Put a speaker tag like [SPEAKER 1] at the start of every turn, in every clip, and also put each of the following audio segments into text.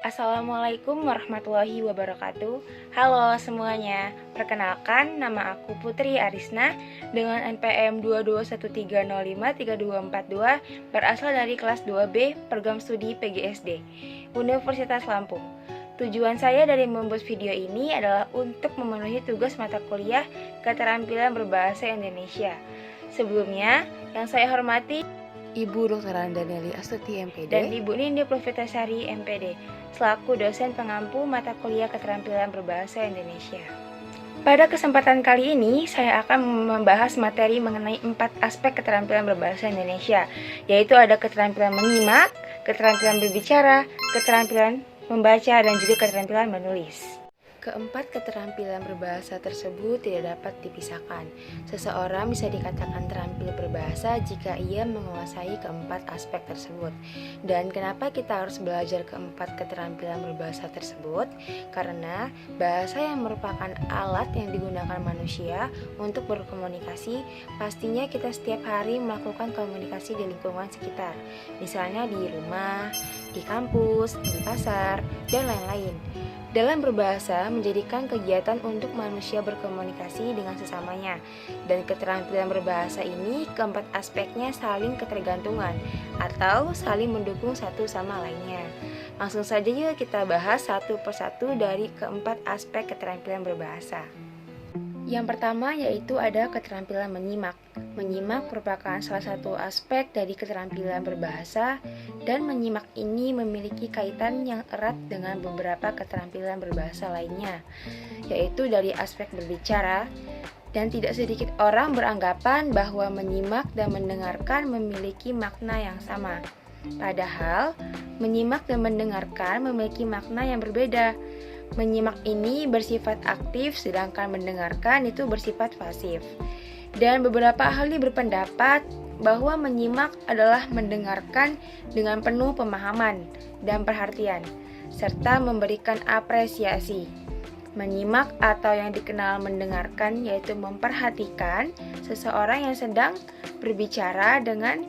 [SPEAKER 1] Assalamualaikum warahmatullahi wabarakatuh. Halo semuanya, perkenalkan nama aku Putri Arisna dengan NPM 221305322 berasal dari kelas 2B Program Studi PGSD Universitas Lampung. Tujuan saya dari membuat video ini adalah untuk memenuhi tugas mata kuliah Keterampilan Berbahasa Indonesia. Sebelumnya, yang saya hormati
[SPEAKER 2] Ibu Dr. Andaneli Astuti MPD
[SPEAKER 1] dan Ibu Nindi Puspitasari MPD selaku dosen pengampu mata kuliah Keterampilan Berbahasa Indonesia. Pada kesempatan kali ini, saya akan membahas materi mengenai 4 aspek keterampilan berbahasa Indonesia, yaitu ada keterampilan menyimak, keterampilan berbicara, keterampilan membaca, dan juga keterampilan menulis.
[SPEAKER 2] Keempat keterampilan berbahasa tersebut tidak dapat dipisahkan. Seseorang bisa dikatakan terampil berbahasa jika ia menguasai keempat aspek tersebut. Dan kenapa kita harus belajar keempat keterampilan berbahasa tersebut? Karena bahasa yang merupakan alat yang digunakan manusia untuk berkomunikasi, pastinya kita setiap hari melakukan komunikasi di lingkungan sekitar. Misalnya di rumah, di kampus, di pasar, dan lain-lain. Dalam berbahasa menjadikan kegiatan untuk manusia berkomunikasi dengan sesamanya. Dan keterampilan berbahasa ini keempat aspeknya saling ketergantungan atau saling mendukung satu sama lainnya. Langsung saja yuk kita bahas satu persatu dari keempat aspek keterampilan berbahasa. Yang pertama yaitu ada keterampilan menyimak. Menyimak merupakan salah satu aspek dari keterampilan berbahasa dan menyimak ini memiliki kaitan yang erat dengan beberapa keterampilan berbahasa lainnya, yaitu dari aspek berbicara, dan tidak sedikit orang beranggapan bahwa menyimak dan mendengarkan memiliki makna yang sama. Padahal, menyimak dan mendengarkan memiliki makna yang berbeda. Menyimak ini bersifat aktif, sedangkan mendengarkan itu bersifat pasif. Dan beberapa ahli berpendapat bahwa menyimak adalah mendengarkan dengan penuh pemahaman dan perhatian, serta memberikan apresiasi. Menyimak atau yang dikenal mendengarkan yaitu memperhatikan seseorang yang sedang berbicara dengan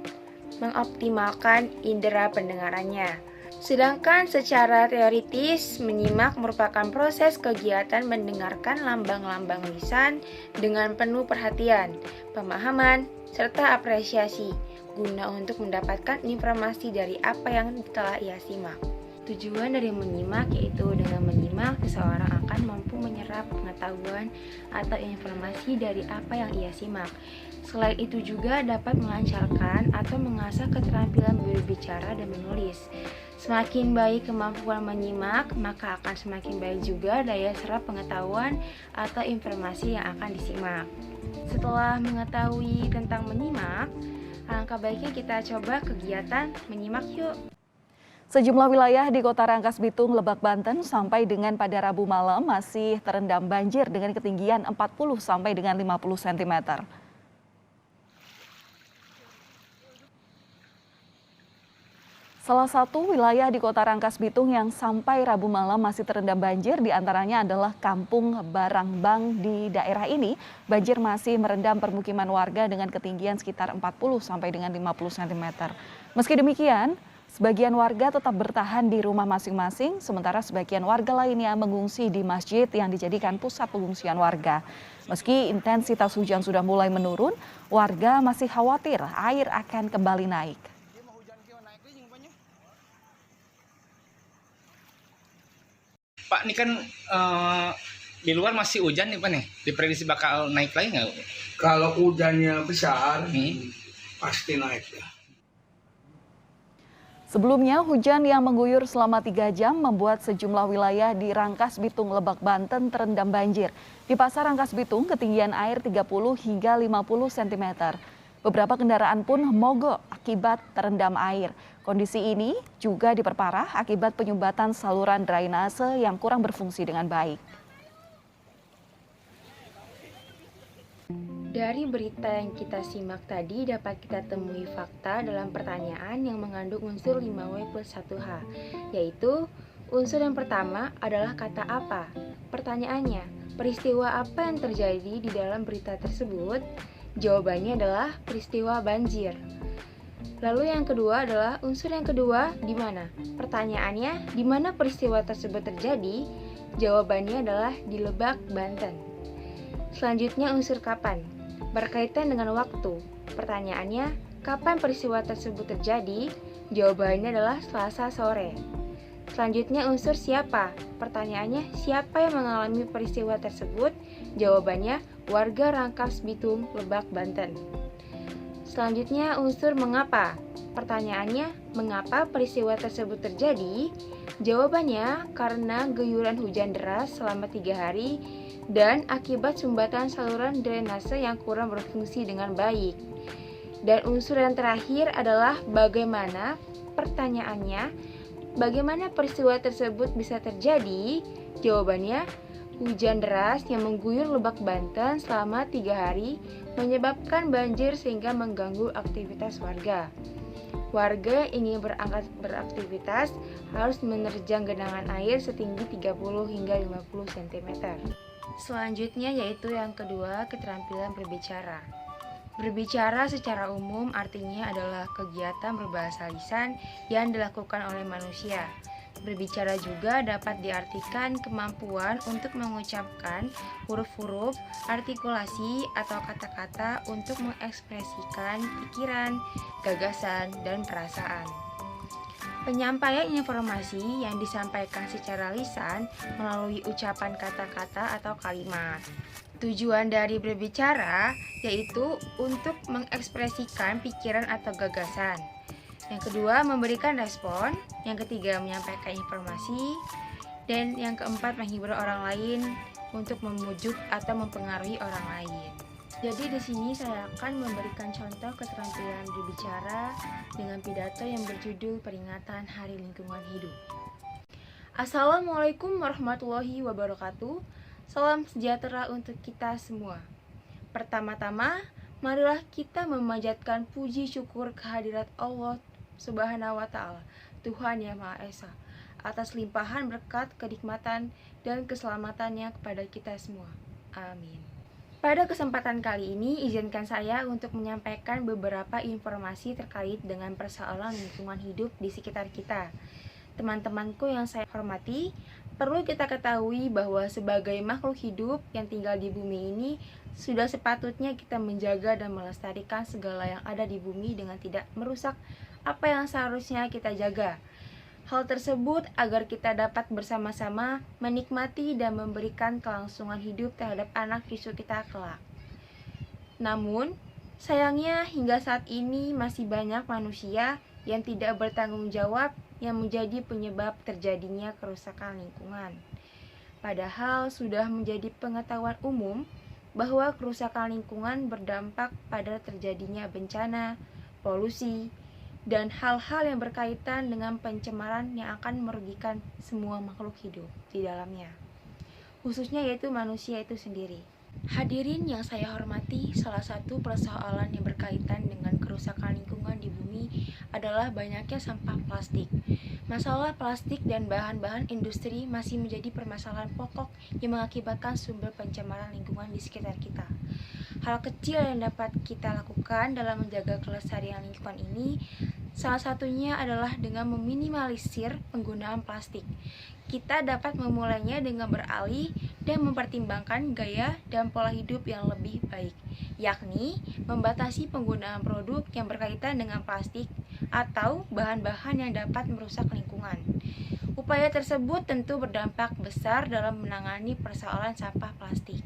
[SPEAKER 2] mengoptimalkan indera pendengarannya. Sedangkan secara teoritis, menyimak merupakan proses kegiatan mendengarkan lambang-lambang lisan dengan penuh perhatian, pemahaman, serta apresiasi, guna untuk mendapatkan informasi dari apa yang telah ia simak. Tujuan dari menyimak yaitu dengan menyimak, seseorang akan mampu menyerap pengetahuan atau informasi dari apa yang ia simak. Selain itu juga dapat melancarkan atau mengasah keterampilan berbicara dan menulis. Semakin baik kemampuan menyimak, maka akan semakin baik juga daya serap pengetahuan atau informasi yang akan disimak. Setelah mengetahui tentang menyimak, alangkah baiknya kita coba kegiatan menyimak yuk.
[SPEAKER 3] Sejumlah wilayah di Kota Rangkas Bitung, Lebak, Banten sampai dengan pada Rabu malam masih terendam banjir dengan ketinggian 40 sampai dengan 50 cm. Salah satu wilayah di Kota Rangkas Bitung yang sampai Rabu malam masih terendam banjir diantaranya adalah Kampung Barangbang. Di daerah ini, banjir masih merendam permukiman warga dengan ketinggian sekitar 40 sampai dengan 50 cm. Meski demikian, sebagian warga tetap bertahan di rumah masing-masing, sementara sebagian warga lainnya mengungsi di masjid yang dijadikan pusat pengungsian warga. Meski intensitas hujan sudah mulai menurun, warga masih khawatir air akan kembali naik.
[SPEAKER 4] Pak, ini kan di luar masih hujan nih Pak nih, diprediksi bakal naik lagi nggak?
[SPEAKER 5] Kalau hujannya besar, pasti naik ya.
[SPEAKER 3] Sebelumnya, hujan yang mengguyur selama 3 jam membuat sejumlah wilayah di Rangkas Bitung, Lebak, Banten terendam banjir. Di Pasar Rangkas Bitung, ketinggian air 30 hingga 50 cm. Beberapa kendaraan pun mogok akibat terendam air. Kondisi ini juga diperparah akibat penyumbatan saluran drainase yang kurang berfungsi dengan baik.
[SPEAKER 1] Dari berita yang kita simak tadi dapat kita temui fakta dalam pertanyaan yang mengandung unsur 5W plus 1H, yaitu unsur yang pertama adalah kata apa. Pertanyaannya, peristiwa apa yang terjadi di dalam berita tersebut? Jawabannya adalah peristiwa banjir. Lalu yang kedua adalah unsur yang kedua di mana? Pertanyaannya, di mana peristiwa tersebut terjadi? Jawabannya adalah di Lebak, Banten. Selanjutnya unsur kapan? Berkaitan dengan waktu. Pertanyaannya, kapan peristiwa tersebut terjadi? Jawabannya adalah Selasa sore. Selanjutnya unsur siapa? Pertanyaannya, siapa yang mengalami peristiwa tersebut? Jawabannya, warga Rangkas Bitung, Lebak, Banten. Selanjutnya unsur mengapa. Pertanyaannya, mengapa peristiwa tersebut terjadi? Jawabannya, karena guyuran hujan deras selama 3 hari dan akibat sumbatan saluran drainase yang kurang berfungsi dengan baik. Dan unsur yang terakhir adalah bagaimana. Pertanyaannya, bagaimana peristiwa tersebut bisa terjadi? Jawabannya, hujan deras yang mengguyur Lebak, Banten selama 3 hari menyebabkan banjir sehingga mengganggu aktivitas warga. Warga ingin beraktivitas harus menerjang genangan air setinggi 30 hingga 50 cm. Selanjutnya yaitu yang kedua, keterampilan berbicara. Berbicara secara umum artinya adalah kegiatan berbahasa lisan yang dilakukan oleh manusia. Berbicara juga dapat diartikan kemampuan untuk mengucapkan huruf-huruf, artikulasi, atau kata-kata untuk mengekspresikan pikiran, gagasan, dan perasaan. Penyampaian informasi yang disampaikan secara lisan melalui ucapan kata-kata atau kalimat. Tujuan dari berbicara yaitu untuk mengekspresikan pikiran atau gagasan. Yang kedua, memberikan respon. Yang ketiga, menyampaikan informasi. Dan yang keempat, menghibur orang lain untuk memujuk atau mempengaruhi orang lain. Jadi di sini saya akan memberikan contoh keterampilan berbicara dengan pidato yang berjudul Peringatan Hari Lingkungan Hidup. Assalamualaikum warahmatullahi wabarakatuh. Salam sejahtera untuk kita semua. Pertama-tama, marilah kita memanjatkan puji syukur kehadirat Allah Subhanahu wa Ta'ala, Tuhan Yang Maha Esa, atas limpahan berkat, kenikmatan, dan keselamatannya kepada kita semua. Amin. Pada kesempatan kali ini, izinkan saya untuk menyampaikan beberapa informasi terkait dengan persoalan lingkungan hidup di sekitar kita. Teman-temanku yang saya hormati, perlu kita ketahui bahwa sebagai makhluk hidup yang tinggal di bumi ini, sudah sepatutnya kita menjaga dan melestarikan segala yang ada di bumi dengan tidak merusak apa yang seharusnya kita jaga. Hal tersebut agar kita dapat bersama-sama menikmati dan memberikan kelangsungan hidup terhadap anak cucu kita kelak. Namun, sayangnya hingga saat ini masih banyak manusia yang tidak bertanggung jawab yang menjadi penyebab terjadinya kerusakan lingkungan. Padahal sudah menjadi pengetahuan umum bahwa kerusakan lingkungan berdampak pada terjadinya bencana, polusi, dan hal-hal yang berkaitan dengan pencemaran yang akan merugikan semua makhluk hidup di dalamnya, khususnya yaitu manusia itu sendiri. Hadirin yang saya hormati, salah satu persoalan yang berkaitan dengan kerusakan lingkungan di bumi adalah banyaknya sampah plastik. Masalah plastik dan bahan-bahan industri masih menjadi permasalahan pokok yang mengakibatkan sumber pencemaran lingkungan di sekitar kita. Hal kecil yang dapat kita lakukan dalam menjaga kelestarian lingkungan ini, salah satunya adalah dengan meminimalisir penggunaan plastik. Kita dapat memulainya dengan beralih dan mempertimbangkan gaya dan pola hidup yang lebih baik, yakni membatasi penggunaan produk yang berkaitan dengan plastik atau bahan-bahan yang dapat merusak lingkungan. Upaya tersebut tentu berdampak besar dalam menangani persoalan sampah plastik.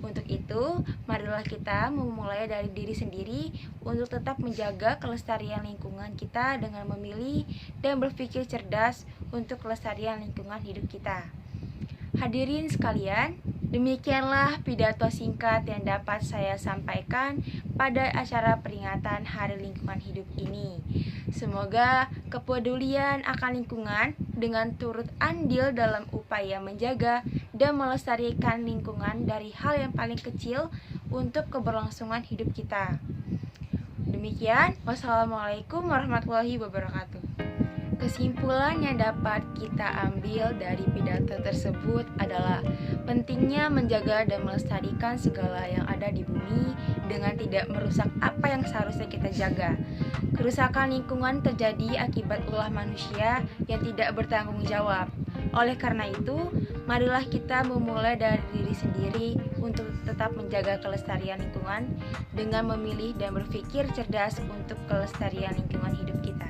[SPEAKER 1] Untuk itu, marilah kita memulai dari diri sendiri untuk tetap menjaga kelestarian lingkungan kita dengan memilih dan berpikir cerdas untuk kelestarian lingkungan hidup kita. Hadirin sekalian, demikianlah pidato singkat yang dapat saya sampaikan pada acara peringatan Hari Lingkungan Hidup ini. Semoga kepedulian akan lingkungan dengan turut andil dalam upaya menjaga dan melestarikan lingkungan dari hal yang paling kecil untuk keberlangsungan hidup kita. Demikian, wassalamualaikum warahmatullahi wabarakatuh. Kesimpulan yang dapat kita ambil dari pidato tersebut adalah pentingnya menjaga dan melestarikan segala yang ada di bumi dengan tidak merusak apa yang seharusnya kita jaga. Kerusakan lingkungan terjadi akibat ulah manusia yang tidak bertanggung jawab. Oleh karena itu, marilah kita memulai dari diri sendiri untuk tetap menjaga kelestarian lingkungan dengan memilih dan berpikir cerdas untuk kelestarian lingkungan hidup kita.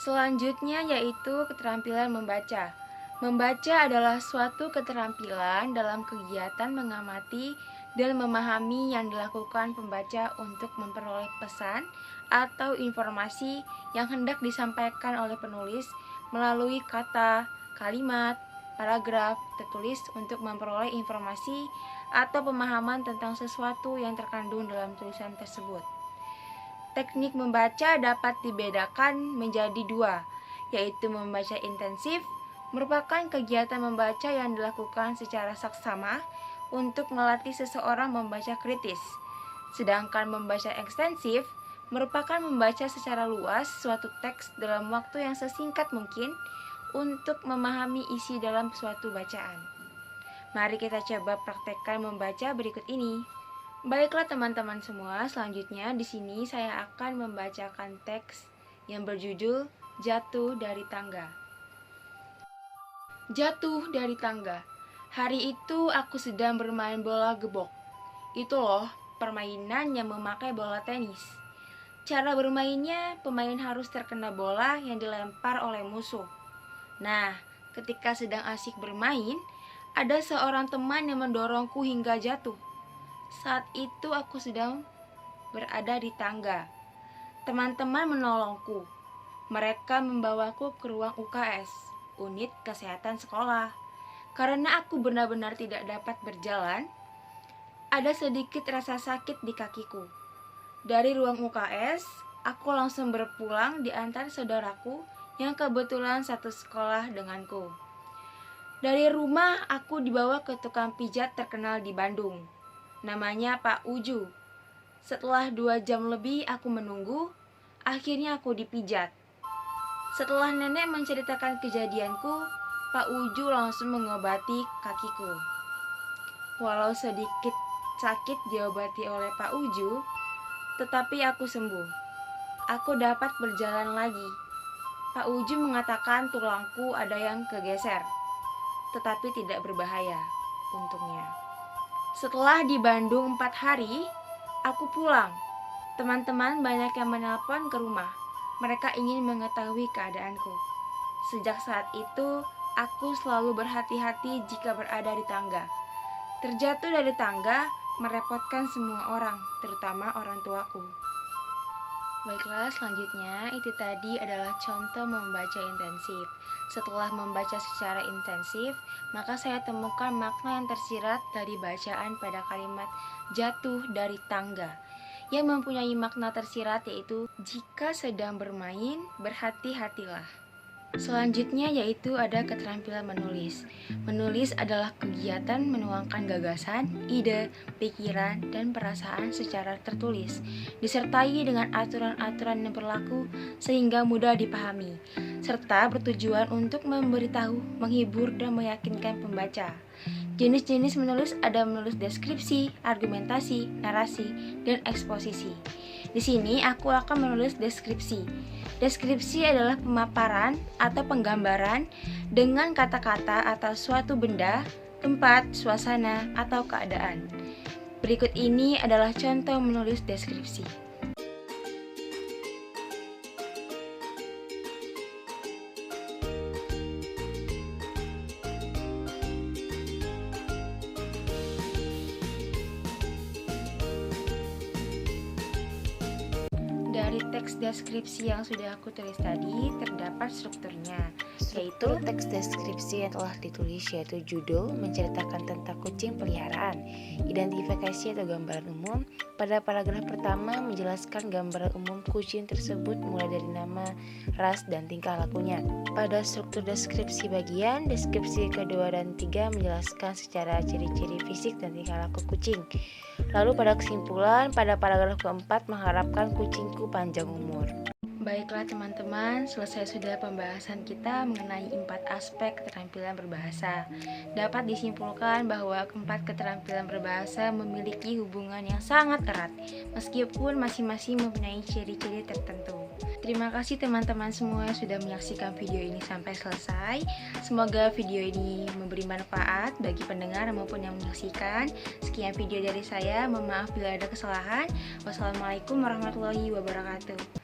[SPEAKER 1] Selanjutnya yaitu keterampilan membaca. Membaca adalah suatu keterampilan dalam kegiatan mengamati dan memahami yang dilakukan pembaca untuk memperoleh pesan atau informasi yang hendak disampaikan oleh penulis melalui kata, kalimat, paragraf tertulis untuk memperoleh informasi atau pemahaman tentang sesuatu yang terkandung dalam tulisan tersebut. Teknik membaca dapat dibedakan menjadi dua, yaitu membaca intensif, merupakan kegiatan membaca yang dilakukan secara saksama untuk melatih seseorang membaca kritis. Sedangkan membaca ekstensif merupakan membaca secara luas suatu teks dalam waktu yang sesingkat mungkin untuk memahami isi dalam suatu bacaan. Mari kita coba praktekkan membaca berikut ini. Baiklah teman-teman semua, selanjutnya di sini saya akan membacakan teks yang berjudul Jatuh dari Tangga. Jatuh dari tangga. Hari itu aku sedang bermain bola gebok. Itu loh, permainan yang memakai bola tenis. Cara bermainnya, pemain harus terkena bola yang dilempar oleh musuh. Nah, ketika sedang asik bermain, ada seorang teman yang mendorongku hingga jatuh. Saat itu aku sedang berada di tangga. Teman-teman menolongku. Mereka membawaku ke ruang UKS, unit kesehatan sekolah. Karena aku benar-benar tidak dapat berjalan, ada sedikit rasa sakit di kakiku. Dari ruang UKS, aku langsung berpulang di antara saudaraku yang kebetulan satu sekolah denganku. Dari rumah, aku dibawa ke tukang pijat terkenal di Bandung. Namanya Pak Uju. Setelah 2 jam lebih aku menunggu, akhirnya aku dipijat. Setelah nenek menceritakan kejadianku, Pak Uju langsung mengobati kakiku. Walau sedikit sakit diobati oleh Pak Uju, tetapi aku sembuh. Aku dapat berjalan lagi. Pak Uju mengatakan tulangku ada yang kegeser, tetapi tidak berbahaya, untungnya. Setelah di Bandung 4 hari, aku pulang. Teman-teman banyak yang menelpon ke rumah. Mereka ingin mengetahui keadaanku. Sejak saat itu, aku selalu berhati-hati jika berada di tangga. Terjatuh dari tangga merepotkan semua orang, terutama orang tuaku. Baiklah, selanjutnya itu tadi adalah contoh membaca intensif. Setelah membaca secara intensif, maka saya temukan makna yang tersirat dari bacaan pada kalimat jatuh dari tangga, yang mempunyai makna tersirat yaitu jika sedang bermain, berhati-hatilah. Selanjutnya yaitu ada keterampilan menulis. Menulis adalah kegiatan menuangkan gagasan, ide, pikiran, dan perasaan secara tertulis, disertai dengan aturan-aturan yang berlaku sehingga mudah dipahami, serta bertujuan untuk memberitahu, menghibur, dan meyakinkan pembaca. Jenis-jenis menulis ada menulis deskripsi, argumentasi, narasi, dan eksposisi. Di sini aku akan menulis deskripsi. Deskripsi adalah pemaparan atau penggambaran dengan kata-kata atau suatu benda, tempat, suasana, atau keadaan. Berikut ini adalah contoh menulis deskripsi. Dari teks deskripsi yang sudah aku tulis tadi, terdapat strukturnya, yaitu teks deskripsi yang telah ditulis, yaitu judul, menceritakan tentang kucing peliharaan, identifikasi atau gambaran umum. Pada paragraf pertama menjelaskan gambaran umum kucing tersebut mulai dari nama, ras, dan tingkah lakunya. Pada struktur deskripsi bagian, deskripsi kedua dan tiga menjelaskan secara ciri-ciri fisik dan tingkah laku kucing. Lalu pada kesimpulan, pada paragraf keempat mengharapkan kucingku panjang umur.
[SPEAKER 2] Baiklah teman-teman, selesai sudah pembahasan kita mengenai 4 aspek keterampilan berbahasa. Dapat disimpulkan bahwa keempat keterampilan berbahasa memiliki hubungan yang sangat erat, meskipun masing-masing mempunyai ciri-ciri tertentu. Terima kasih teman-teman semua yang sudah menyaksikan video ini sampai selesai. Semoga video ini memberi manfaat bagi pendengar maupun yang menyaksikan. Sekian video dari saya, mohon maaf bila ada kesalahan. Wassalamualaikum warahmatullahi wabarakatuh.